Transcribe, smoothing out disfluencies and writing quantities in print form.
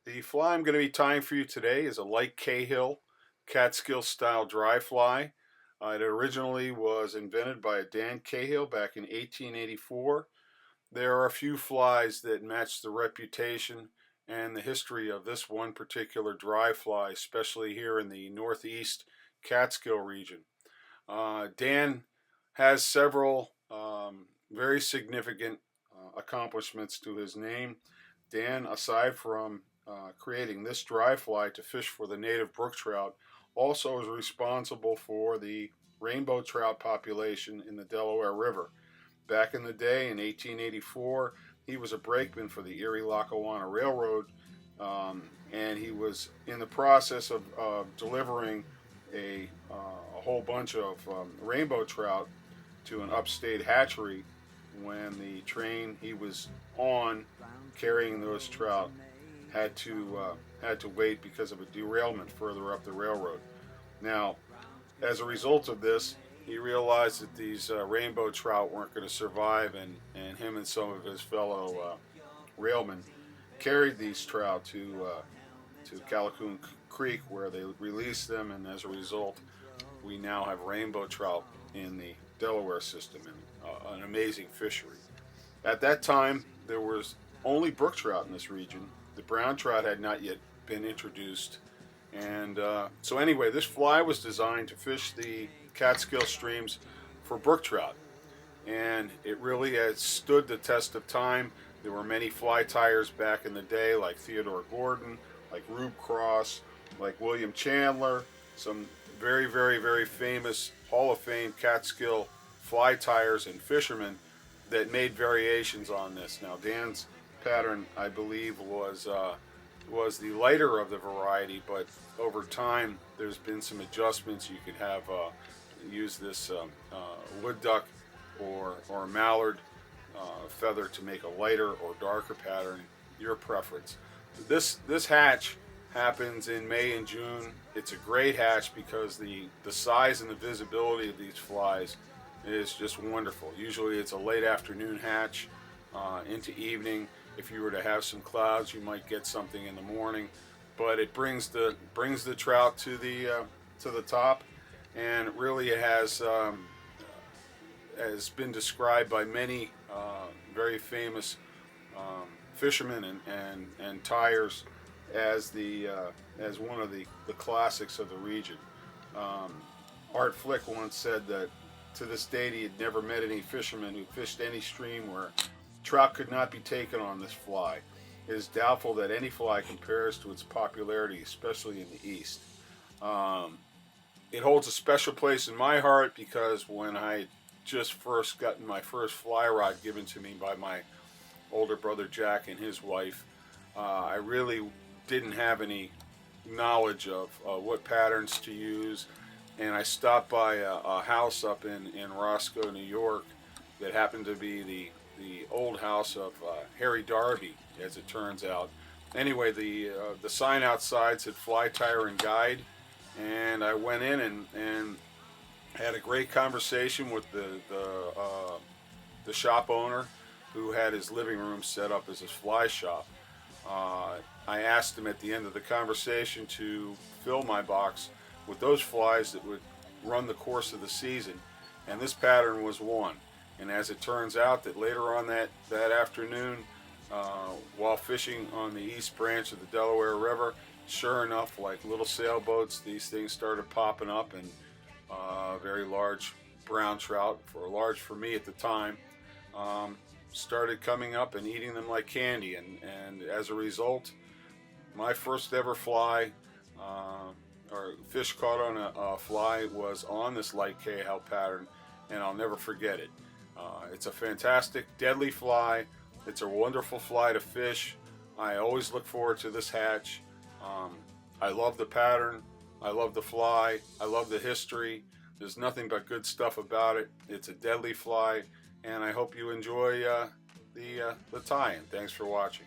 The fly I'm going to be tying for you today is a light Cahill Catskill style dry fly. It originally was invented by Dan Cahill back in 1884. There are a few flies that match the reputation and the history of this one particular dry fly, especially here in the northeast Catskill region. Dan has several very significant accomplishments to his name. Dan, aside from creating this dry fly to fish for the native brook trout, also is responsible for the rainbow trout population in the Delaware River. Back in the day, in 1884, he was a brakeman for the Erie-Lackawanna Railroad, and he was in the process of delivering a whole bunch of rainbow trout to an upstate hatchery when the train he was on carrying those trout had to wait because of a derailment further up the railroad. Now, as a result of this, he realized that these rainbow trout weren't going to survive, and him and some of his fellow railmen carried these trout to Callicoon Creek, where they released them, and as a result, we now have rainbow trout in the Delaware system, and an amazing fishery. At that time, there was only brook trout in this region. The brown trout had not yet been introduced, and so anyway, this fly was designed to fish the Catskill streams for brook trout, and it really has stood the test of time. There were many fly tyers back in the day, like Theodore Gordon, like Rube Cross, like William Chandler, some very, very, very famous Hall of Fame Catskill fly tyers and fishermen that made variations on this. Now, Dan's pattern, I believe, was the lighter of the variety, but over time there's been some adjustments. You could have use this wood duck or mallard feather to make a lighter or darker pattern, your preference. This hatch happens in May and June. It's a great hatch because the size and the visibility of these flies is just wonderful. Usually it's a late afternoon hatch into evening. If you were to have some clouds, you might get something in the morning, but it brings the trout to the top, and really it has been described by many very famous fishermen and tyers as one of the classics of the region. Art Flick once said that to this date he had never met any fisherman who fished any stream where trout could not be taken on this fly. It is doubtful that any fly compares to its popularity, especially in the East. It holds a special place in my heart because when I just first gotten my first fly rod given to me by my older brother Jack and his wife, I really didn't have any knowledge of what patterns to use, and I stopped by a house up in Roscoe, New York, that happened to be the old house of Harry Darby, as it turns out. Anyway, the sign outside said fly tyer and guide, and I went in and had a great conversation with the shop owner, who had his living room set up as his fly shop. I asked him at the end of the conversation to fill my box with those flies that would run the course of the season, and this pattern was one. And as it turns out, that later on that afternoon, while fishing on the east branch of the Delaware River, sure enough, like little sailboats, these things started popping up, and very large brown trout, large for me at the time, started coming up and eating them like candy. And as a result, my first ever fly, or fish caught on a fly, was on this light Cahill pattern, and I'll never forget it. It's a fantastic, deadly fly. It's a wonderful fly to fish. I always look forward to this hatch. I love the pattern. I love the fly. I love the history. There's nothing but good stuff about it. It's a deadly fly, and I hope you enjoy the tie-in. Thanks for watching.